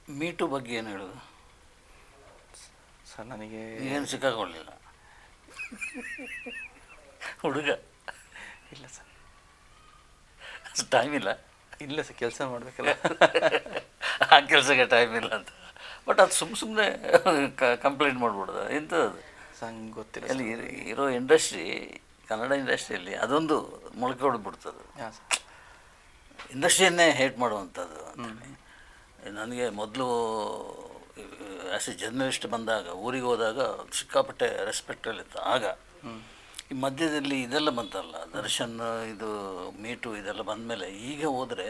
Meet ಬಗ್ಗೆ ಏನು ಹೇಳೋದು? ಸರ್ ನನಗೆ ಏನು ಸಿಕ್ಕಾಕೊಳ್ಳಿಲ್ಲ ಹುಡುಗ? ಇಲ್ಲ ಸರ್, ಅಷ್ಟು ಟೈಮ್ ಇಲ್ಲ. ಇಲ್ಲ ಸರ್, ಕೆಲಸ ಮಾಡಬೇಕಲ್ಲ. ಆ ಕೆಲಸಕ್ಕೆ ಟೈಮ್ ಇಲ್ಲ ಅಂತ. ಬಟ್ ಅದು ಸುಮ್ಮನೆ ಕಂಪ್ಲೇಂಟ್ ಮಾಡ್ಬಿಡ್ದು ಎಂಥದ್ದು ಸಂಗೆ ಗೊತ್ತಿಲ್ಲ ಅಲ್ಲಿ ಇರೋ ಇಂಡಸ್ಟ್ರಿ, ಕನ್ನಡ ಇಂಡಸ್ಟ್ರಿಯಲ್ಲಿ ಅದೊಂದು ಮೊಳಕೆ ಹೊಡೆದ್ಬಿಡ್ತದೆ. ಹಾಂ ಸರ್. ಇಂಡಸ್ಟ್ರಿಯನ್ನೇ ಹೇಟ್ ಮಾಡುವಂಥದ್ದು ಅಂತೇಳಿ. ನನಗೆ ಮೊದಲು ಆ್ಯಸ್ ಎ ಜರ್ನಲಿಸ್ಟ್ ಬಂದಾಗ, ಊರಿಗೆ ಹೋದಾಗ ಸಿಕ್ಕಾಪಟ್ಟೆ ರೆಸ್ಪೆಕ್ಟಲ್ಲಿತ್ತು. ಆಗ ಈ ಮಧ್ಯದಲ್ಲಿ ಇದೆಲ್ಲ ಬಂತಲ್ಲ, ದರ್ಶನ್ ಇದು ಮೀಟು ಇದೆಲ್ಲ ಬಂದಮೇಲೆ ಈಗ ಹೋದರೆ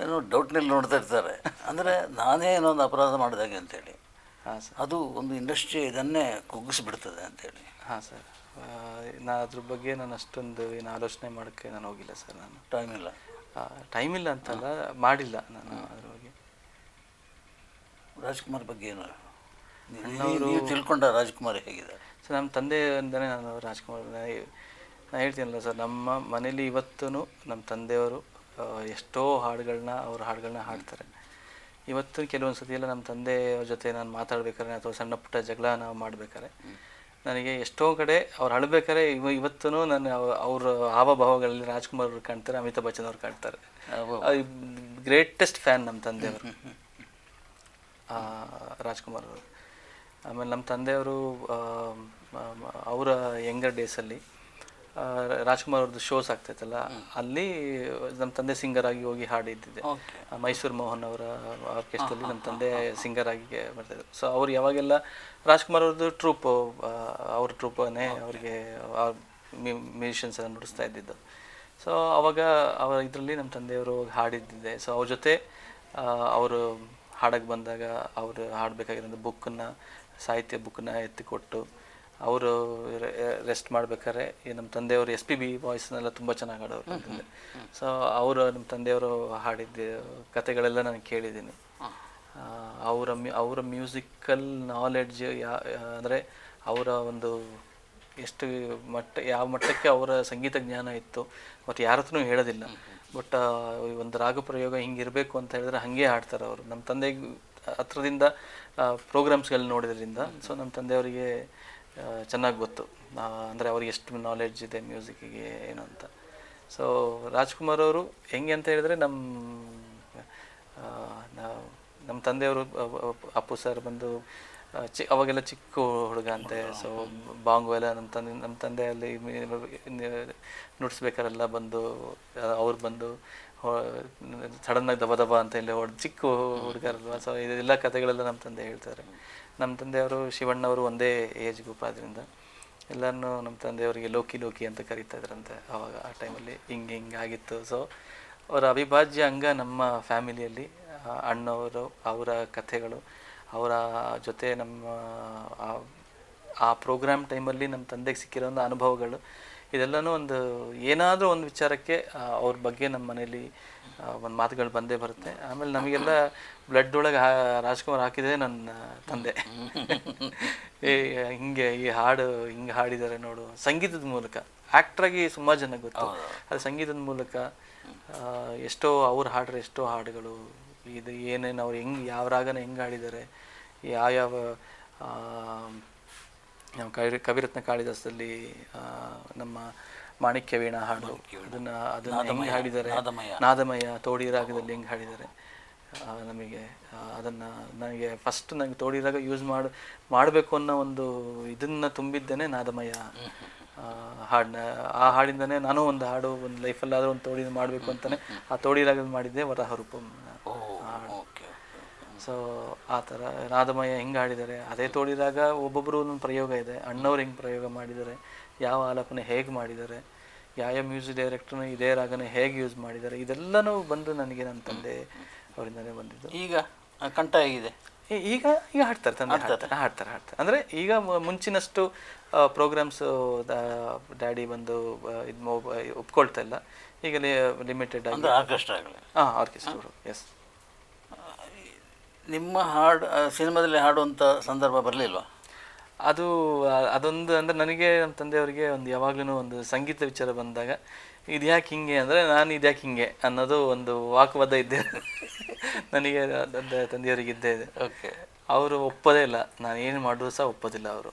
ಏನೋ ಡೌಟ್ನಲ್ಲಿ ನೋಡ್ತಾ ಇರ್ತಾರೆ. ಅಂದರೆ ನಾನೇ ಏನೊಂದು ಅಪರಾಧ ಮಾಡಿದಾಗೆ ಅಂಥೇಳಿ. ಹಾಂ ಸರ್. ಅದು ಒಂದು ಇಂಡಸ್ಟ್ರಿ ಇದನ್ನೇ ಕುಗ್ಗಿಸ್ಬಿಡ್ತದೆ ಅಂಥೇಳಿ. ಹಾಂ ಸರ್. ಅದ್ರ ಬಗ್ಗೆ ನಾನು ಅಷ್ಟೊಂದು ಏನು ಆಲೋಚನೆ ಮಾಡೋಕ್ಕೆ ನಾನು ಹೋಗಿಲ್ಲ ಸರ್. ನಾನು ಟೈಮ್ ಇಲ್ಲ. ಟೈಮ್ ಇಲ್ಲ ಅಂತಲ್ಲ, ಮಾಡಿಲ್ಲ ನಾನು ಅದ್ರ ಬಗ್ಗೆ. ರಾಜ್ಕುಮಾರ್ ಬಗ್ಗೆ ಏನು ನೀವು ತಿಳ್ಕೊಂಡ? ರಾಜ್ಕುಮಾರ್ ಹೇಗಿದ್ದಾರೆ ಸರ್? ನಮ್ಮ ತಂದೆಯಿಂದಲೇ ನಾನು ರಾಜ್ಕುಮಾರ್, ನಾನು ಹೇಳ್ತೀನಲ್ಲ ಸರ್, ನಮ್ಮ ಮನೇಲಿ ಇವತ್ತೂ ನಮ್ಮ ತಂದೆಯವರು ಎಷ್ಟೋ ಹಾಡುಗಳನ್ನ ಹಾಡ್ತಾರೆ. ಇವತ್ತು ಕೆಲವೊಂದು ಸತಿ ಎಲ್ಲ ನಮ್ಮ ತಂದೆಯವ್ರ ಜೊತೆ ನಾನು ಮಾತಾಡ್ಬೇಕಾದ್ರೆ ಅಥವಾ ಸಣ್ಣ ಪುಟ್ಟ ಜಗಳ ನಾವು ಮಾಡ್ಬೇಕಾದ್ರೆ ನನಗೆ ಎಷ್ಟೋ ಕಡೆ ಅವ್ರು ಅಳಬೇಕಾದ್ರೆ ಇವತ್ತೂ ನಾನು ಅವ್ರ ಹಾವಭಾವಗಳಲ್ಲಿ ರಾಜ್ಕುಮಾರ್ ಅವ್ರು ಕಾಣ್ತಾರೆ, ಅಮಿತಾಬ್ ಬಚ್ಚನ್ ಅವ್ರು ಕಾಣ್ತಾರೆ. ಗ್ರೇಟೆಸ್ಟ್ ಫ್ಯಾನ್ ನಮ್ಮ ತಂದೆಯವರು ರಾಜ್ಕುಮಾರ್ ಅವರು. ಆಮೇಲೆ ನಮ್ಮ ತಂದೆಯವರು ಅವರ ಯಂಗರ್ ಡೇಸಲ್ಲಿ ರಾಜ್ಕುಮಾರ್ ಅವ್ರದ್ದು ಶೋಸ್ ಆಗ್ತಾಯಿತ್ತಲ್ಲ, ಅಲ್ಲಿ ನಮ್ಮ ತಂದೆ ಸಿಂಗರ್ ಆಗಿ ಹೋಗಿ ಹಾಡಿದ್ದಿದೆ. ಮೈಸೂರು ಮೋಹನ್ ಅವರ ಆರ್ಕೆಸ್ಟ್ರಲ್ಲಿ ನಮ್ಮ ತಂದೆ ಸಿಂಗರ್ ಆಗಿ ಬರ್ತಾಯಿದ್ರು. ಸೊ ಅವ್ರು ಯಾವಾಗೆಲ್ಲ ರಾಜ್ಕುಮಾರ್ ಅವ್ರದ್ದು ಅವ್ರ ಟ್ರೂಪನ್ನೇ ಅವ್ರಿಗೆ ಮ್ಯೂಸಿಷಿಯನ್ಸ್ ಎಲ್ಲ ನುಡಿಸ್ತಾ ಇದ್ದಿದ್ದು. ಸೊ ಅವಾಗ ಇದರಲ್ಲಿ ನಮ್ಮ ತಂದೆಯವರು ಹಾಡಿದ್ದಿದೆ. ಸೊ ಅವ್ರ ಜೊತೆ ಅವರು ಹಾಡಕ್ಕೆ ಬಂದಾಗ ಅವರು ಹಾಡಬೇಕಾಗಿರೋ ಬುಕ್ಕನ್ನು, ಸಾಹಿತ್ಯ ಬುಕ್ಕನ್ನ ಎತ್ತಿಕೊಟ್ಟು ಅವರು ರೆಸ್ಟ್ ಮಾಡ್ಬೇಕಾದ್ರೆ ನಮ್ಮ ತಂದೆಯವರು SPB ವಾಯ್ಸ್ನೆಲ್ಲ ತುಂಬ ಚೆನ್ನಾಗಿ ಹಾಡೋರು ನಮ್ಮ ತಂದೆ. ಸೊ ನಮ್ಮ ತಂದೆಯವರು ಹಾಡಿದ್ದ ಕತೆಗಳೆಲ್ಲ ನಾನು ಕೇಳಿದ್ದೀನಿ. ಅವರ ಮ್ಯೂಸಿಕಲ್ ನಾಲೆಡ್ಜ್ ಅಂದರೆ ಅವರ ಒಂದು ಎಷ್ಟು ಯಾವ ಮಟ್ಟಕ್ಕೆ ಅವರ ಸಂಗೀತ ಜ್ಞಾನ ಇತ್ತು ಮತ್ತು ಯಾರ ಹತ್ರನೂ ಹೇಳೋದಿಲ್ಲ. ಬಟ್ ಒಂದು ರಾಗ ಪ್ರಯೋಗ ಹಿಂಗಿರಬೇಕು ಅಂತ ಹೇಳಿದ್ರೆ ಹಾಗೆ ಹಾಡ್ತಾರೆ ಅವರು. ನಮ್ಮ ತಂದೆಗೆ ಹತ್ರದಿಂದ ಪ್ರೋಗ್ರಾಮ್ಸ್ಗಳು ನೋಡಿದ್ರಿಂದ ಸೊ ನಮ್ಮ ತಂದೆಯವರಿಗೆ ಚೆನ್ನಾಗಿ ಗೊತ್ತು, ಅಂದರೆ ಅವ್ರಿಗೆ ಎಷ್ಟು ನಾಲೆಡ್ಜ್ ಇದೆ ಮ್ಯೂಸಿಕ್ಕಿಗೆ ಏನು ಅಂತ. ಸೊ ರಾಜ್ಕುಮಾರ್ ಅವರು ಹೆಂಗೆ ಅಂತ ಹೇಳಿದ್ರೆ ನಮ್ಮ ತಂದೆಯವರು ಅಪ್ಪು ಸರ್ ಬಂದು ಅವಾಗೆಲ್ಲ ಚಿಕ್ಕ ಹುಡುಗ ಅಂತೆ. ಸೊ ಬಾಂಗು ಎಲ್ಲ ನಮ್ಮ ತಂದೆಯಲ್ಲಿ ನುಡಿಸ್ಬೇಕಾರೆಲ್ಲ ಅವ್ರು ಬಂದು ಸಡನ್ನಾಗಿ ದಬ ಅಂತ ಇಲ್ಲಿ ಚಿಕ್ಕ ಹುಡುಗರಲ್ವ. ಸೊ ಇದೆಲ್ಲ ಕಥೆಗಳೆಲ್ಲ ನಮ್ಮ ತಂದೆ ಹೇಳ್ತಾರೆ. ನಮ್ಮ ತಂದೆಯವರು ಶಿವಣ್ಣವರು ಒಂದೇ ಏಜ್ ಗ್ರೂಪ್ ಆದ್ದರಿಂದ ಎಲ್ಲರನ್ನೂ ನಮ್ಮ ತಂದೆಯವರಿಗೆ ಲೋಕಿ ಅಂತ ಕರೀತಾ ಇದ್ರಂತೆ ಆವಾಗ. ಆ ಟೈಮಲ್ಲಿ ಹಿಂಗಾಗಿತ್ತು. ಸೊ ಅವರ ಅವಿಭಾಜ್ಯ ಅಂಗ ನಮ್ಮ ಫ್ಯಾಮಿಲಿಯಲ್ಲಿ ಅಣ್ಣವರು, ಅವರ ಕಥೆಗಳು, ಅವರ ಜೊತೆ ನಮ್ಮ ಆ ಪ್ರೋಗ್ರಾಮ್ ಟೈಮಲ್ಲಿ ನಮ್ಮ ತಂದೆಗೆ ಸಿಕ್ಕಿರೋ ಒಂದು ಅನುಭವಗಳು, ಇದೆಲ್ಲನೂ ಒಂದು ಏನಾದರೂ ಒಂದು ವಿಚಾರಕ್ಕೆ ಅವ್ರ ಬಗ್ಗೆ ನಮ್ಮ ಮನೇಲಿ ಒಂದು ಮಾತುಗಳು ಬಂದೇ ಬರುತ್ತೆ. ಆಮೇಲೆ ನಮಗೆಲ್ಲ ಬ್ಲಡ್ ಒಳಗೆ ರಾಜ್ಕುಮಾರ್ ಹಾಕಿದೆ ನನ್ನ ತಂದೆ. ಹಿಂಗೆ ಈ ಹಾಡು ಹಿಂಗೆ ಹಾಡಿದ್ದಾರೆ ನೋಡು, ಸಂಗೀತದ ಮೂಲಕ. ಆ್ಯಕ್ಟ್ರಾಗಿ ಸುಮಾರು ಜನ ಗೊತ್ತು, ಅದು ಸಂಗೀತದ ಮೂಲಕ ಎಷ್ಟೋ ಅವ್ರು ಹಾಡ್ರೆ ಎಷ್ಟೋ ಹಾಡುಗಳು, ಇದು ಏನೇನು ಅವ್ರು ಯಾವ ರಾಗನ ಹೆಂಗೆ ಹಾಡಿದ್ದಾರೆ, ಯಾವ ನಮ್ಮ ಕವಿರತ್ನ ಕಾಳಿದಾಸದಲ್ಲಿ ನಮ್ಮ ಮಾಣಿಕ್ಯ ವೀಣಾ ಹಾಡು, ಅದನ್ನು ಹೆಂಗೆ ಹಾಡಿದ್ದಾರೆ, ನಾದಮಯ ತೋಡಿ ರಾಗದಲ್ಲಿ ಹೆಂಗೆ ಹಾಡಿದ್ದಾರೆ. ನನಗೆ ಫಸ್ಟ್ ನನಗೆ ತೋಡಿ ರಾಗ ಯೂಸ್ ಮಾಡಬೇಕು ಅನ್ನೋ ಒಂದು ಇದನ್ನು ತುಂಬಿದ್ದೇನೆ ನಾದಮಯ ಹಾಡನ್ನ. ಆ ಹಾಡಿಂದನೇ ನಾನು ಒಂದು ಹಾಡು ಒಂದು ಲೈಫಲ್ಲಾದರೂ ಒಂದು ತೋಡಿ ಮಾಡಬೇಕು ಅಂತಲೇ ಆ ತೋಡಿ ರಾಗದಲ್ಲಿ ಮಾಡಿದ್ದೆ ವರಹರೂಪಂ ಹಾಡು. ಸೊ ಆ ಥರ ನಾದಮಯ ಹೆಂಗೆ ಹಾಡಿದ್ದಾರೆ, ಅದೇ ತೋಡಿ ರಾಗ ಒಬ್ಬೊಬ್ಬರು ಒಂದೊಂದು ಪ್ರಯೋಗ ಇದೆ. ಅಣ್ಣವ್ರು ಹೆಂಗೆ ಪ್ರಯೋಗ ಮಾಡಿದ್ದಾರೆ, ಯಾವ ಆಲಾಪನೆ ಹೇಗೆ ಮಾಡಿದ್ದಾರೆ, ಯಾವ ಮ್ಯೂಸಿಕ್ ಡೈರೆಕ್ಟ್ರನ್ನ ಇದೇ ರಾಗನ ಹೇಗೆ ಯೂಸ್ ಮಾಡಿದ್ದಾರೆ, ಇದೆಲ್ಲನೂ ಬಂದು ನನಗೆ ನನ್ನ ತಂದೆ ಅವರಿಂದನೇ ಬಂದಿದ್ದು. ಈಗ ಕಂಠ ಹೇಗಿದೆ? ಈಗ ಹಾಡ್ತಾರೆ, ತಂದೆ ಹಾಡ್ತಾರೆ. ಅಂದರೆ ಈಗ ಮುಂಚಿನಷ್ಟು ಪ್ರೋಗ್ರಾಮ್ಸು ಡ್ಯಾಡಿ ಬಂದು ಇದು ಒಪ್ಕೊಳ್ತಾ ಇಲ್ಲ. ಈಗ ಲಿಮಿಟೆಡ್ ಆಗಿ ಆರ್ಕೆಸ್ಟ್ರಾ. ಎಸ್. ನಿಮ್ಮ ಹಾಡು ಸಿನಿಮಾದಲ್ಲಿ ಹಾಡುವಂಥ ಸಂದರ್ಭ ಬರಲಿಲ್ವಾ? ಅದೊಂದು ಅಂದರೆ ನನಗೆ ನಮ್ಮ ತಂದೆಯವರಿಗೆ ಒಂದು ಯಾವಾಗಲೂ ಒಂದು ಸಂಗೀತ ವಿಚಾರ ಬಂದಾಗ ಇದ್ಯಾಕೆ ಹಿಂಗೆ ಅಂದರೆ ನಾನು ಇದ್ಯಾಕೆ ಹಿಂಗೆ ಅನ್ನೋದು ಒಂದು ವಾಕ್ವಾದ ಇದ್ದೇ ನನಗೆ ತಂದೆಯವರಿಗೆ ಇದ್ದೇ ಇದೆ. ಓಕೆ. ಅವರು ಒಪ್ಪೋದೇ ಇಲ್ಲ, ನಾನು ಏನು ಮಾಡಿದ್ರು ಸಹ ಒಪ್ಪೋದಿಲ್ಲ ಅವರು.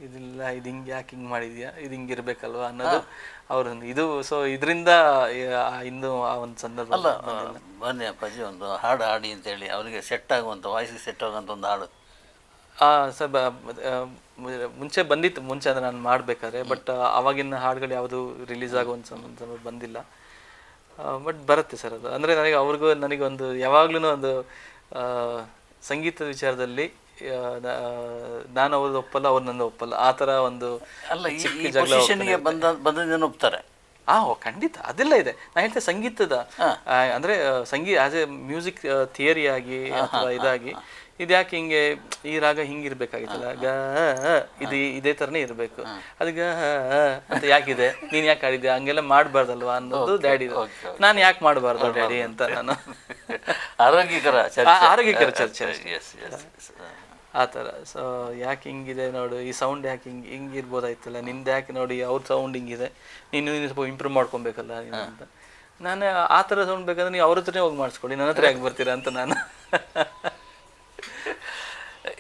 ಇದಿಲ್ಲ, ಇದು ಹಿಂಗೆ ಯಾಕೆ ಹಿಂಗೆ ಮಾಡಿದ್ಯಾ, ಇದು ಹಿಂಗೆ ಇರಬೇಕಲ್ವ ಅನ್ನೋದು ಅವ್ರೊಂದು ಇದು. ಸೊ ಇದರಿಂದ ಇಂದು ಆ ಒಂದು ಸಂದರ್ಭ. ಅಲ್ಲ, ಬನ್ನಿ ಅಪ್ಪಾಜಿ ಒಂದು ಹಾಡು ಹಾಡಿ ಅಂತೇಳಿ ಅವರಿಗೆ ಸೆಟ್ ಆಗುವಂಥ ವಾಯ್ಸಿಗೆ ಸೆಟ್ ಆಗುವಂಥ ಒಂದು ಹಾಡು. ಸರ್ ಮುಂಚೆ ಬಂದಿತ್ತು, ಮುಂಚೆ ಅಂದರೆ ನಾನು ಮಾಡಬೇಕಾದ್ರೆ, ಬಟ್ ಆವಾಗಿನ ಹಾಡುಗಳು ಯಾವುದು ರಿಲೀಸ್ ಆಗುವಂಥ ಸಂದರ್ಭ ಬಂದಿಲ್ಲ. ಬಟ್ ಬರುತ್ತೆ ಸರ್ ಅದು. ಅಂದರೆ ನನಗೆ ಅವ್ರಿಗೂ ನನಗೊಂದು ಯಾವಾಗ್ಲೂ ಒಂದು ಸಂಗೀತದ ವಿಚಾರದಲ್ಲಿ ನಾನು ಅವ್ರದ್ದು ಒಪ್ಪಲ್ಲ, ಅವ್ರು ನನ್ನ ಒಪ್ಪಲ್ಲ, ಆ ಥರ ಒಂದು ಅಲ್ಲ, ಈ ಪೊಸಿಷನ್ಗೆ ಬಂದದೇನು ಒಪ್ತಾರೆ. ಖಂಡಿತ ಅದೆಲ್ಲ ಇದೆ. ನಾನು ಹೇಳ್ತೇನೆ ಸಂಗೀತದ ಅಂದರೆ ಆಸ್ ಎ ಮ್ಯೂಸಿಕ್ ಥಿಯರಿ ಆಗಿ ಅಥವಾ ಇದಾಗಿ ಇದ್ಯಾಕೆ ಹಿಂಗೆ ಈ ರಾಗ ಹಿಂಗಿರ್ಬೇಕಾಗಿತ್ತಲ್ಲ, ಗ ಇದು ಇದೇ ಥರನೇ ಇರಬೇಕು, ಅದು ಗ ಅಂತ ಯಾಕಿದೆ, ನೀನು ಯಾಕೆ ಆಡಿದ್ಯಾ, ಹಂಗೆಲ್ಲ ಮಾಡಬಾರ್ದಲ್ವಾ ಅನ್ನೋದು ಡ್ಯಾಡಿ. ನಾನು ಯಾಕೆ ಮಾಡಬಾರ್ದು ಡ್ಯಾಡಿ ಅಂತ ನಾನು ಆರೋಗ್ಯಕರ ಚರ್ಚೆ ಆ ಥರ. ಸೊ ಯಾಕೆ ಹಿಂಗಿದೆ ನೋಡು, ಈ ಸೌಂಡ್ ಯಾಕೆ ಹಿಂಗೆ ಇರ್ಬೋದಾಯ್ತಲ್ಲ, ನಿಂದು ಯಾಕೆ ನೋಡಿ ಅವ್ರ ಸೌಂಡ್ ಹಿಂಗಿದೆ, ನೀನು ಸ್ವಲ್ಪ ಇಂಪ್ರೂವ್ ಮಾಡ್ಕೊಬೇಕಲ್ಲ ನೀನು ಅಂತ. ನಾನು ಆ ಥರ ಸೌಂಡ್ ಬೇಕಂದ್ರೆ ನೀವು ಅವ್ರ ಹತ್ರನೇ ಹೋಗಿ ಮಾಡಿಸ್ಕೊಳ್ಳಿ, ನನ್ನ ಹತ್ರ ಯಾಕೆ ಬರ್ತೀರಾ ಅಂತ ನಾನು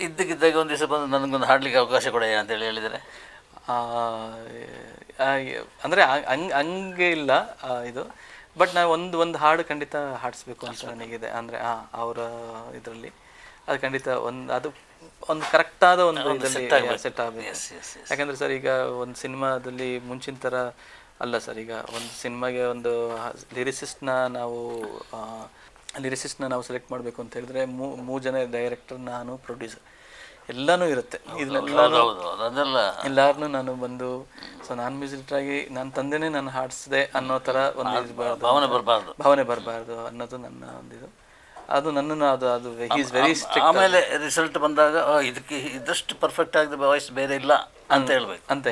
ಇದ್ದಕ್ಕಿದ್ದಾಗ ಒಂದು ದಿವಸ ಬಂದು ನನಗೊಂದು ಹಾಡಲಿಕ್ಕೆ ಅವಕಾಶ ಕೊಡೆಯಾ ಅಂತೇಳಿ ಹೇಳಿದರೆ, ಅಂದರೆ ಹಂಗೆ ಇಲ್ಲ ಇದು. ಬಟ್ ನಾನು ಒಂದು ಹಾಡು ಖಂಡಿತ ಹಾಡಿಸ್ಬೇಕು ಅಂತ ನನಗಿದೆ. ಅಂದರೆ ಅವರ ಇದರಲ್ಲಿ ಅದು ಖಂಡಿತ ಅದು ಒಂದು ಕರೆಕ್ಟಾದ ಒಂದು ಇದರಲ್ಲಿ ಸೆಟ್ ಆಗಬೇಕು. ಯಾಕಂದರೆ ಸರ್ ಈಗ ಒಂದು ಸಿನಿಮಾದಲ್ಲಿ ಮುಂಚಿನ ಥರ ಅಲ್ಲ ಸರ್. ಈಗ ಒಂದು ಸಿನಿಮಾಗೆ ಒಂದು ಲಿರಿಸಿಸ್ಟ್ನ ನಾವು ಸೆಲೆಕ್ಟ್ ಮಾಡಬೇಕು ಅಂತ ಹೇಳಿದ್ರೆ 3 ಜನ ಡೈರೆಕ್ಟರ್, ನಾನು ಪ್ರೊಡ್ಯೂಸರ್, ಎಲ್ಲನೂ ಇರುತ್ತೆ. ಎಲ್ಲಾರನ್ನೂ ನಾನು ಬಂದು ನಾನು ಮ್ಯೂಸಿಕ್ ಆಗಿ ನನ್ನ ತಂದೆನೇ ನಾನು ಹಾಡಿಸಿದೆ ಅನ್ನೋ ಥರ ಒಂದು ಭಾವನೆ ಬರಬಾರ್ದು ಅನ್ನೋದು ನನ್ನ ಒಂದಿದು. ಅದು ನನ್ನನ್ನು ಅದು ಈಸ್ ವೆರಿ ಸ್ಟ್ರಿಕ್ಟ್. ಆಮೇಲೆ ರಿಸಲ್ಟ್ ಬಂದಾಗ ಇದಕ್ಕೆ ಇದಷ್ಟು ಪರ್ಫೆಕ್ಟ್ ಆಗಿದೆ ವಾಯ್ಸ್ ಬೇರೆ ಇಲ್ಲ ಅಂತ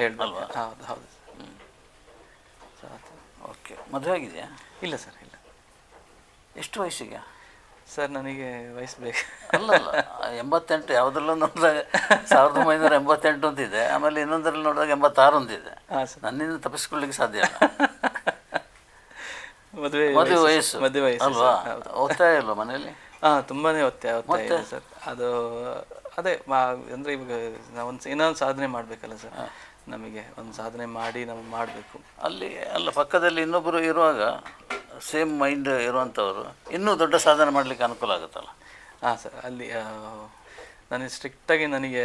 ಹೇಳ್ಬೇಕು ಅಲ್ವಾ? ಹೌದು. ಓಕೆ. ಮದುವೆ ಆಗಿದೆಯಾ? ಇಲ್ಲ ಸರ್, ಇಲ್ಲ. ಎಷ್ಟು ವಯಸ್ಸಿಗೆ? ಸರ್ ನನಗೆ ವಯಸ್ಸು ಬೇಕು. ಅಲ್ಲ 88 ಯಾವುದ್ರಲ್ಲೂ ನೋಡಿದಾಗ 1988 ಅಂತಿದೆ, ಆಮೇಲೆ ಇನ್ನೊಂದರಲ್ಲಿ ನೋಡಿದಾಗ 86 ಅಂತಿದೆ. ನನ್ನಿಂದ ತಪ್ಪಿಸ್ಕೊಳ್ಳಿಕ್ಕೆ ಸಾಧ್ಯ ಇಲ್ಲ. ಮದುವೆ ವಯಸ್ಸು ಅಲ್ವಾ? ಒತ್ತಾಯ ಇಲ್ವಾ ಮನೆಯಲ್ಲಿ? ತುಂಬಾ ಒತ್ತಾಯ ಇದೆ ಸರ್. ಅದು ಅದೇ ಅಂದರೆ ಇವಾಗ ನಾವು ಇನ್ನೊಂದು ಸಾಧನೆ ಮಾಡಬೇಕಲ್ಲ ಸರ್. ನಮಗೆ ಒಂದು ಸಾಧನೆ ಮಾಡಿ ನಾವು ಮಾಡಬೇಕು. ಅಲ್ಲ ಪಕ್ಕದಲ್ಲಿ ಇನ್ನೊಬ್ಬರು ಇರುವಾಗ ಸೇಮ್ ಮೈಂಡ್ ಇರುವಂಥವ್ರು ಇನ್ನೂ ದೊಡ್ಡ ಸಾಧನೆ ಮಾಡಲಿಕ್ಕೆ ಅನುಕೂಲ ಆಗುತ್ತಲ್ಲ. ಸರ್ ಅಲ್ಲಿ ನನಗೆ ಸ್ಟ್ರಿಕ್ಟಾಗಿ ನನಗೆ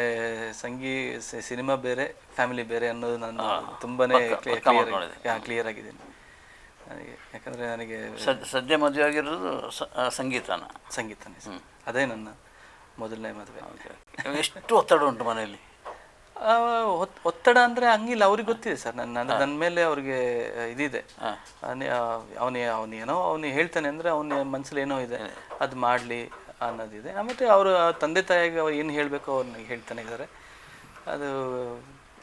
ಸಿನಿಮಾ ಬೇರೆ, ಫ್ಯಾಮಿಲಿ ಬೇರೆ ಅನ್ನೋದು ನಾನು ತುಂಬಾ ಕ್ಲಿಯರ್ ಆಗಿದ್ದೀನಿ ನನಗೆ. ಯಾಕಂದರೆ ನನಗೆ ಸದ್ಯ ಮದುವೆ ಆಗಿರೋದು ಸಂಗೀತನೇ ಸರ್. ಅದೇ ನನ್ನ ಮೊದಲನೇ ಮದುವೆ. ಎಷ್ಟು ಒತ್ತಡ ಉಂಟು ಮನೆಯಲ್ಲಿ? ಒತ್ತಡ ಅಂದರೆ ಹಂಗಿಲ್ಲ, ಅವ್ರಿಗೆ ಗೊತ್ತಿದೆ ಸರ್. ನನ್ನ ಮೇಲೆ ಅವ್ರಿಗೆ ಇದಿದೆ. ಅವನು ಹೇಳ್ತಾನೆ ಅಂದರೆ ಅವನ ಮನಸ್ಸಲ್ಲಿ ಏನೋ ಇದೆ, ಅದು ಮಾಡಲಿ ಅನ್ನೋದಿದೆ. ಆಮೇಲೆ ಅವರು ತಂದೆ ತಾಯಿಗೆ ಅವ್ರು ಏನು ಹೇಳಬೇಕು ಅವ್ರನ್ನ ಹೇಳ್ತಾನೆ ಇದ್ದಾರೆ. ಅದು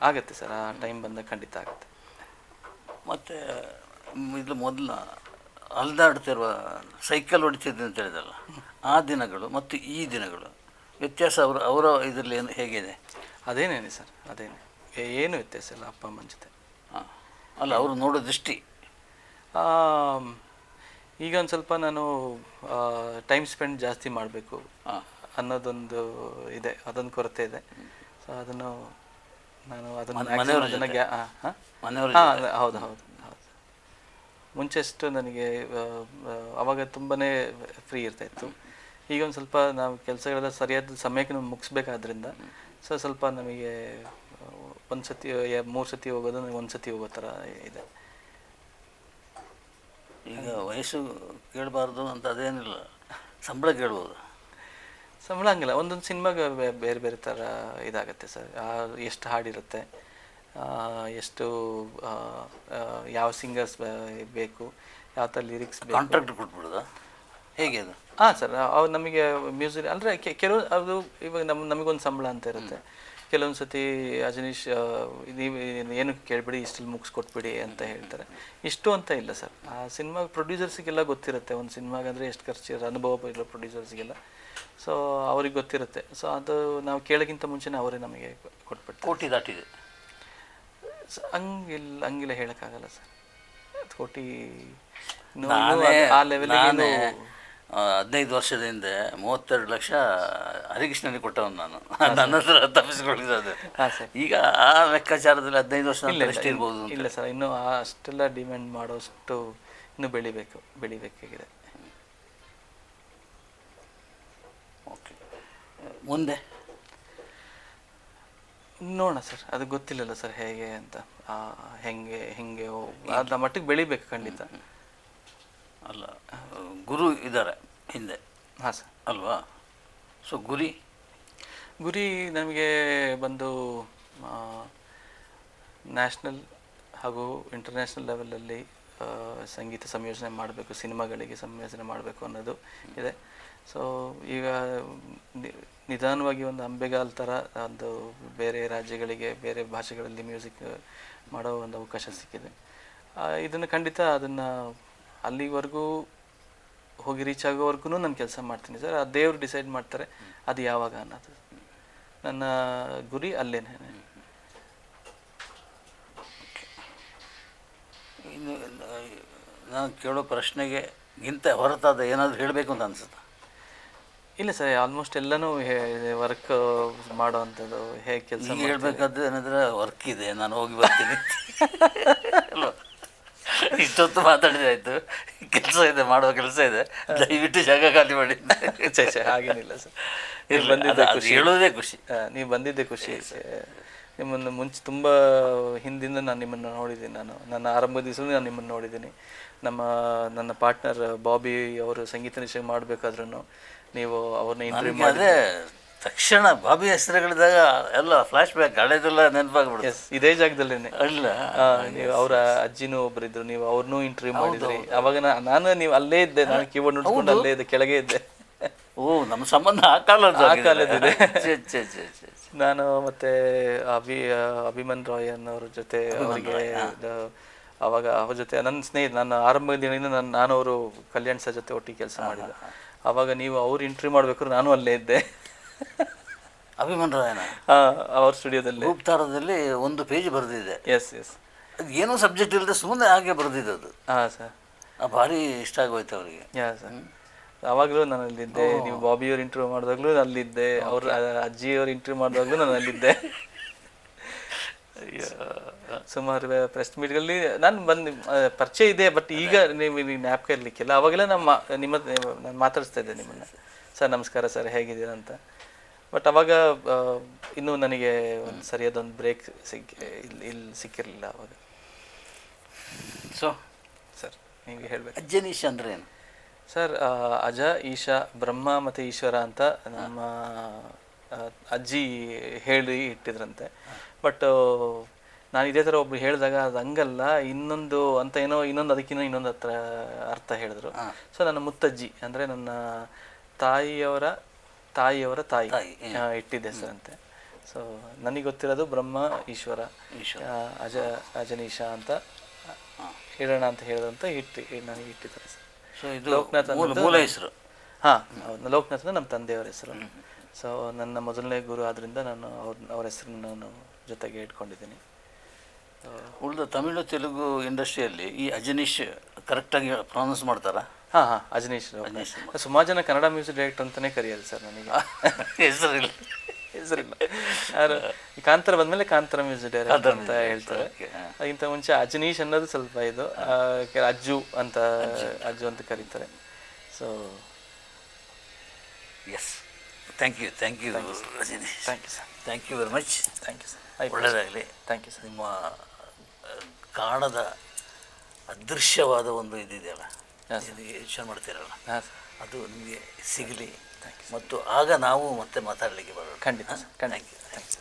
ಆಗುತ್ತೆ ಸರ್, ಆ ಟೈಮ್ ಬಂದಾಗ ಖಂಡಿತ ಆಗುತ್ತೆ. ಮತ್ತು ಇದು ಮೊದಲು ಅಲ್ದಾಡ್ತಿರುವ ಸೈಕಲ್ ಹೊಡಿತಿದ್ದೆ ಅಂತ ಹೇಳಿದಲ್ಲ, ಆ ದಿನಗಳು ಮತ್ತು ಈ ದಿನಗಳು ವ್ಯತ್ಯಾಸ ಅವರ ಇದರಲ್ಲಿ ಏನು ಹೇಗಿದೆ? ಅದೇನೇನೆ ಸರ್, ಅದೇನೆ, ಏನು ವ್ಯತ್ಯಾಸ ಇಲ್ಲ ಅಪ್ಪ ಅಮ್ಮನ ಜೊತೆ. ಅಲ್ಲ ಅವರು ನೋಡೋ ದೃಷ್ಟಿ ಈಗ ಒಂದು ಸ್ವಲ್ಪ ನಾನು ಟೈಮ್ ಸ್ಪೆಂಡ್ ಜಾಸ್ತಿ ಮಾಡಬೇಕು ಅನ್ನೋದೊಂದು ಇದೆ, ಅದೊಂದು ಕೊರತೆ ಇದೆ. ಸೊ ಅದನ್ನು ಹೌದು. ಮುಂಚೆಷ್ಟು ನನಗೆ ಅವಾಗ ತುಂಬಾ ಫ್ರೀ ಇರ್ತಾಯಿತ್ತು. ಈಗ ಒಂದು ಸ್ವಲ್ಪ ನಾವು ಕೆಲಸಗಳೆಲ್ಲ ಸರಿಯಾದ ಸಮಯಕ್ಕೆ ನಾವು ಮುಗಿಸ್ಬೇಕಾದ್ರಿಂದ ಸ್ವಲ್ಪ ನಮಗೆ ಒಂದು ಸತಿ 3 ಸತಿ ಹೋಗೋದು, ನನಗೆ 1 ಸತಿ ಹೋಗೋ ಥರ ಇದೆ. ಈಗ ವಯಸ್ಸು ಕೇಳಬಾರ್ದು ಅಂತ ಅದೇನಿಲ್ಲ, ಸಂಬಳ ಕೇಳ್ಬೋದು. ಸಂಬಳ ಹಂಗಿಲ್ಲ, ಒಂದೊಂದು ಸಿನಿಮಾಗೆ ಬೇರೆ ಬೇರೆ ಥರ ಇದಾಗುತ್ತೆ ಸರ್. ಎಷ್ಟು ಹಾಡಿರುತ್ತೆ, ಎಷ್ಟು ಯಾವ ಸಿಂಗರ್ಸ್ ಬೇಕು, ಯಾವ ಥರ ಲಿರಿಕ್ಸ್ ಬೇಕು, ಕಾಂಟ್ರಾಕ್ಟ್ ಕೊಟ್ಬಿಡೋದಾ ಹೇಗೆ ಅದು? ಸರ್ ಅವ್ರು ನಮಗೆ ಮ್ಯೂಸಿಕ್ ಅಂದರೆ ಕೆಲವು ಅದು ಇವಾಗ ನಮಗೊಂದು ಸಂಬಳ ಅಂತ ಇರುತ್ತೆ. ಕೆಲವೊಂದು ಸತಿ ಅಜನೀಶ್ ನೀವು ಏನು ಕೇಳಿಬಿಡಿ, ಇಷ್ಟಲ್ಲಿ ಮುಗಿಸ್ಕೊಟ್ಬಿಡಿ ಅಂತ ಹೇಳ್ತಾರೆ. ಇಷ್ಟು ಅಂತ ಇಲ್ಲ ಸರ್. ಆ ಸಿನಿಮಾ ಪ್ರೊಡ್ಯೂಸರ್ಸಿಗೆಲ್ಲ ಗೊತ್ತಿರುತ್ತೆ ಒಂದು ಸಿನಿಮಾಗಂದರೆ ಎಷ್ಟು ಖರ್ಚಿರೋ ಅನುಭವ ಇರೋ ಪ್ರೊಡ್ಯೂಸರ್ಸ್ಗೆಲ್ಲ. ಸೊ ಅವ್ರಿಗೆ ಗೊತ್ತಿರುತ್ತೆ. ಸೊ ಅದು ನಾವು ಕೇಳೋಕ್ಕಿಂತ ಮುಂಚೆನೇ ಅವರೇ ನಮಗೆ ಕೊಟ್ಬಿಟ್ಟು. ಕೋಟಿ ದಾಟಿದೆ ಹಂಗಿಲ್ಲ ಹೇಳೋಕ್ಕಾಗಲ್ಲ ಸರ್. 10 ಕೋಟಿ ನಾನೇ ಆ ಲೆವೆಲ್ಗೆ 15 ವರ್ಷದ ಹಿಂದೆ 32 ಲಕ್ಷ ಹರಿಕೃಷ್ಣನಿಗೆ ಕೊಟ್ಟವನು ನಾನು. ನನ್ನ ಹತ್ರ ತಪ್ಪಿಸ್ಕೊಂಡಿದ್ದು. ಹಾಂ ಸರ್. ಈಗ ಆ ಲೆಕ್ಕಾಚಾರದಲ್ಲಿ 15 ವರ್ಷ ಎಷ್ಟಿರ್ಬೋದು? ಇಲ್ಲ ಸರ್, ಇನ್ನೂ ಅಷ್ಟೆಲ್ಲ ಡಿಮ್ಯಾಂಡ್ ಮಾಡೋಷ್ಟು ಇನ್ನೂ ಬೆಳಿಬೇಕಾಗಿದೆ. ಓಕೆ, ಮುಂದೆ ನೋಡೋಣ ಸರ್, ಅದು ಗೊತ್ತಿಲ್ಲಲ್ಲ ಸರ್ ಹೇಗೆ ಅಂತ. ಹೆಂಗೆ ಅದ ಮಟ್ಟಿಗೆ ಬೆಳಿಬೇಕು ಖಂಡಿತ. ಅಲ್ಲ, ಗುರು ಇದ್ದಾರೆ ಹಿಂದೆ. ಹಾಂ ಸರ್. ಅಲ್ವಾ? ಸೊ ಗುರಿ ನಮಗೆ ಬಂದು ನ್ಯಾಷನಲ್ ಹಾಗೂ ಇಂಟರ್ನ್ಯಾಷನಲ್ ಲೆವೆಲಲ್ಲಿ ಸಂಗೀತ ಸಂಯೋಜನೆ ಮಾಡಬೇಕು, ಸಿನಿಮಾಗಳಿಗೆ ಸಂಯೋಜನೆ ಮಾಡಬೇಕು ಅನ್ನೋದು ಇದೆ. ಸೊ ಈಗ ನಿಧಾನವಾಗಿ ಒಂದು ಅಂಬೆಗಾಲ್ ಥರ ಒಂದು ಬೇರೆ ರಾಜ್ಯಗಳಿಗೆ ಬೇರೆ ಭಾಷೆಗಳಲ್ಲಿ ಮ್ಯೂಸಿಕ್ ಮಾಡೋ ಒಂದು ಅವಕಾಶ ಸಿಕ್ಕಿದೆ. ಇದನ್ನು ಖಂಡಿತ ಅದನ್ನು ಅಲ್ಲಿವರೆಗೂ ಹೋಗಿ ರೀಚ್ ಆಗೋವರೆಗೂ ನಾನು ಕೆಲಸ ಮಾಡ್ತೀನಿ ಸರ್. ಆ ದೇವರು ಡಿಸೈಡ್ ಮಾಡ್ತಾರೆ ಅದು ಯಾವಾಗ ಅನ್ನೋದು. ನನ್ನ ಗುರಿ ಅಲ್ಲೇನೆ. ಇನ್ನು ನಾನು ಕೇಳೋ ಪ್ರಶ್ನೆಗೆ ಗಿಂತ ಹೊರತಾದ ಏನಾದರೂ ಹೇಳಬೇಕು ಅಂತ ಅನ್ಸುತ್ತಾ? ಇಲ್ಲ ಸರ್, ಆಲ್ಮೋಸ್ಟ್ ಎಲ್ಲನೂ ವರ್ಕ್ ಮಾಡೋ ಅಂಥದ್ದು ಹೇಗೆ ಕೆಲಸ ಹೇಳಬೇಕಾದ್ರೆ ಏನಾದ್ರೆ ವರ್ಕ್ ಇದೆ, ನಾನು ಹೋಗಿ ಬರ್ತೀನಿ ಅಲ್ವಾ? ಇಷ್ಟೊತ್ತು ಮಾತಾಡಿದ್ರೆ ಆಯಿತು, ಕೆಲಸ ಇದೆ, ಮಾಡುವ ಕೆಲಸ ಇದೆ, ದಯವಿಟ್ಟು ಜಾಗ ಖಾಲಿ ಮಾಡಿ. ಹಾಗೇನಿಲ್ಲ ಸರ್, ಹೇಳೋದೇ ಖುಷಿ. ನೀವು ಬಂದಿದ್ದೆ ಖುಷಿ. ನಿಮ್ಮನ್ನು ಮುಂಚೆ ತುಂಬ ಹಿಂದಿಂದ ನಾನು ನಿಮ್ಮನ್ನು ನೋಡಿದ್ದೀನಿ. ನನ್ನ ಆರಂಭದ ದಿವಸವೂ ನಾನು ನಿಮ್ಮನ್ನು ನೋಡಿದ್ದೀನಿ. ನನ್ನ ಪಾರ್ಟ್ನರ್ ಬಾಬಿ ಅವರು ಸಂಗೀತ ನಿರ್ದೇಶನ ಮಾಡಬೇಕಾದ್ರೂ ನೀವು ಅವ್ರನ್ನ ಇಂಟರ್ವ್ಯೂ ಮಾಡಿದ್ರೆ ತಕ್ಷಣ ಬಾಬಿ ಹೆಸರುಗಳಿದಾಗ ಎಲ್ಲ ಫ್ಲಾಶ್ ಬ್ಯಾಕ್, ಹಳೇದೆಲ್ಲ ನೆನಪಾಗ್ಬಿಡುತ್ತೆ. ಇದೇ ಜಾಗದಲ್ಲೇ ಅಲ್ಲ, ನೀವು ಅವರ ಅಜ್ಜಿನೂ ಒಬ್ಬರಿದ್ರು, ನೀವು ಅವ್ರನ್ನೂ ಇಂಟರ್ವ್ಯೂ ಮಾಡಿದ್ರಿ. ಅವಾಗ ನೀವು ಅಲ್ಲೇ ಇದ್ದೆ, ನಾನು ಕೀಬೋರ್ಡ್ ನೋಡ್ಕೊಂಡು ಅಲ್ಲೇ ಇದ್ದೆ, ಕೆಳಗೆ ಇದ್ದೆ. ಓ, ನಮ್ಮ ಸಂಬಂಧ ಆ ಕಾಲದಿದೆ. ನಾನು ಮತ್ತೆ ಅಭಿಮನ್ ರಾಯ್ ಅನ್ನೋರ ಜೊತೆ ಅವರಿಗೆ ಅವಾಗ ಅವ್ರ ಜೊತೆ ನನ್ನ ಸ್ನೇಹಿತ, ನನ್ನ ಆರಂಭದ ದಿನದಿಂದ ನಾನು ಅವರು ಕಲ್ಯಾಣ್ ಸರ್ ಜೊತೆ ಒಟ್ಟಿಗೆ ಕೆಲಸ ಮಾಡಿದ್ದೆ. ಅವಾಗ ನೀವು ಅವ್ರು ಇಂಟರ್ವ್ಯೂ ಮಾಡ್ಬೇಕಾದ್ರೆ ನಾನು ಅಲ್ಲೇ ಇದ್ದೆ. ಅಭಿಮನ್ ರಾಯನ ಅವ್ರ ಸ್ಟುಡಿಯೋದಲ್ಲಿ ರೂಪ್ತಾರದಲ್ಲಿ ಒಂದು ಪೇಜ್ ಬರೆದಿದೆ. ಎಸ್ ಅದು ಏನೋ ಸಬ್ಜೆಕ್ಟ್ ಇಲ್ಲದೆ ಸುಮ್ಮನೆ ಹಾಗೆ ಬರೆದಿದ್ದದು. ಹಾಂ ಸರ್, ಭಾರಿ ಇಷ್ಟ ಆಗೋಯ್ತು ಅವರಿಗೆ. ಸರ್, ಅವಾಗಲೂ ನಾನು ಅಲ್ಲಿದ್ದೆ. ನೀವು ಬಾಬಿಯವ್ರು ಇಂಟರ್ವ್ಯೂ ಮಾಡಿದಾಗಲೂ ಅಲ್ಲಿದ್ದೆ, ಅವ್ರ ಅಜ್ಜಿಯವ್ರು ಇಂಟರ್ವ್ಯೂ ಮಾಡಿದಾಗಲೂ ನಾನು ಅಲ್ಲಿದ್ದೆ. ಸುಮಾರು ಪ್ರೆಸ್ ಮೀಟ್ಗಳಲ್ಲಿ ನಾನು ಪರಿಚಯ ಇದೆ. ಬಟ್ ಈಗ ನೀವು ಜ್ಞಾಪಕ ಇರಲಿಕ್ಕಿಲ್ಲ. ಅವಾಗೆಲ್ಲ ನಾನು ಮಾತಾಡಿಸ್ತಾ ಇದ್ದೆ ನಿಮ್ಮನ್ನು, ಸರ್ ನಮಸ್ಕಾರ ಸರ್ ಹೇಗಿದ್ದೀರಾ ಅಂತ. ಬಟ್ ಅವಾಗ ಇನ್ನೂ ನನಗೆ ಒಂದು ಸರಿಯಾದೊಂದು ಬ್ರೇಕ್ ಇಲ್ಲಿ ಸಿಕ್ಕಿರಲಿಲ್ಲ ಅವಾಗ. ಸೊ ಸರ್ ನೀವು ಹೇಳಬೇಕು. ಅಜನೀಶ್ ಅಂದ್ರೆ ಏನು ಸರ್? ಅಜ, ಈಶಾ, ಬ್ರಹ್ಮ ಮತ್ತು ಈಶ್ವರ ಅಂತ ನಮ್ಮ ಅಜ್ಜಿ ಹೇಳಿ ಇಟ್ಟಿದ್ರಂತೆ. ಬಟ್ ನಾನು ಇದೇ ಥರ ಒಬ್ರು ಹೇಳಿದಾಗ ಅದು ಹಂಗಲ್ಲ, ಇನ್ನೊಂದು ಅಂತ ಏನೋ ಅದಕ್ಕಿನ್ನೂ ಇನ್ನೊಂದು ಹತ್ರ ಅರ್ಥ ಹೇಳಿದ್ರು. ಸೊ ನನ್ನ ಮುತ್ತಜ್ಜಿ ಅಂದರೆ ನನ್ನ ತಾಯಿಯವರ ತಾಯಿ ಇಟ್ಟಿದ್ದೆ ಸರ್ ಅಂತೆ. ಸೊ ನನಗೆ ಗೊತ್ತಿರೋದು ಬ್ರಹ್ಮ, ಈಶ್ವರ, ಅಜನೀಶ ಅಂತ ಹೇಳೋಣ ಅಂತ ಹೇಳಿದಂತ ನನಗೆ ಇಟ್ಟಿದ್ದಾರೆ ಸರ್. ಸೊ ಇದು ಲೋಕನಾಥ್ ಮೂಲ ಹೆಸರು? ಹಾಂ, ಲೋಕನಾಥ್ ನಮ್ಮ ತಂದೆಯವರ ಹೆಸರು. ಸೊ ನನ್ನ ಮೊದಲನೇ ಗುರು ಆದ್ದರಿಂದ ನಾನು ಅವ್ರ ಹೆಸರನ್ನು ನಾನು ಜೊತೆಗೆ ಇಟ್ಕೊಂಡಿದ್ದೀನಿ. ಉಳಿದ ತಮಿಳು ತೆಲುಗು ಇಂಡಸ್ಟ್ರಿಯಲ್ಲಿ ಈ ಅಜನೀಶ್ ಕರೆಕ್ಟಾಗಿ ಪ್ರೊನೌನ್ಸ್ ಮಾಡ್ತಾರಾ? ಹಾಂ, ಅಜನೀಶ್. ಸುಮಾರು ಜನ ಕನ್ನಡ ಮ್ಯೂಸಿಕ್ ಡೈರೆಕ್ಟರ್ ಅಂತಲೇ ಕರೆಯೋದು ಸರ್ ನನಗೆ. ಹೆಸರಿಲ್ಲ. ಯಾರು ಈ ಕಾಂತಾರ ಬಂದಮೇಲೆ ಕಾಂತಾರ ಮ್ಯೂಸಿಕ್ ಡೈರೆಕ್ಟರ್ ಅಂತ ಹೇಳ್ತಾರೆ. ಅದಕ್ಕಿಂತ ಮುಂಚೆ ಅಜನೀಶ್ ಅನ್ನೋದು ಸ್ವಲ್ಪ ಇದು, ಅಜ್ಜು ಅಂತ ಕರೀತಾರೆ. So yes, thank you Rajneesh. Thank you sir. Thank you very much. Thank you sir. ಒಳ್ಳೆಯದಾಗಲಿ. Thank you sir. ನಿಮ್ಮ ಕಾಣದ ಅದೃಶ್ಯವಾದ ಒಂದು ಇದಿದೆಯಲ್ಲ, ಯೋಚನೆ ಮಾಡ್ತೀರಲ್ಲ, ಅದು ನಿಮಗೆ ಸಿಗಲಿ. ಮತ್ತು ಆಗ ನಾವು ಮತ್ತೆ ಮಾತಾಡಲಿಕ್ಕೆ ಬರೋಣ. ಖಂಡಿತ ಸರ್, ಖಂಡಿತ. Thank you.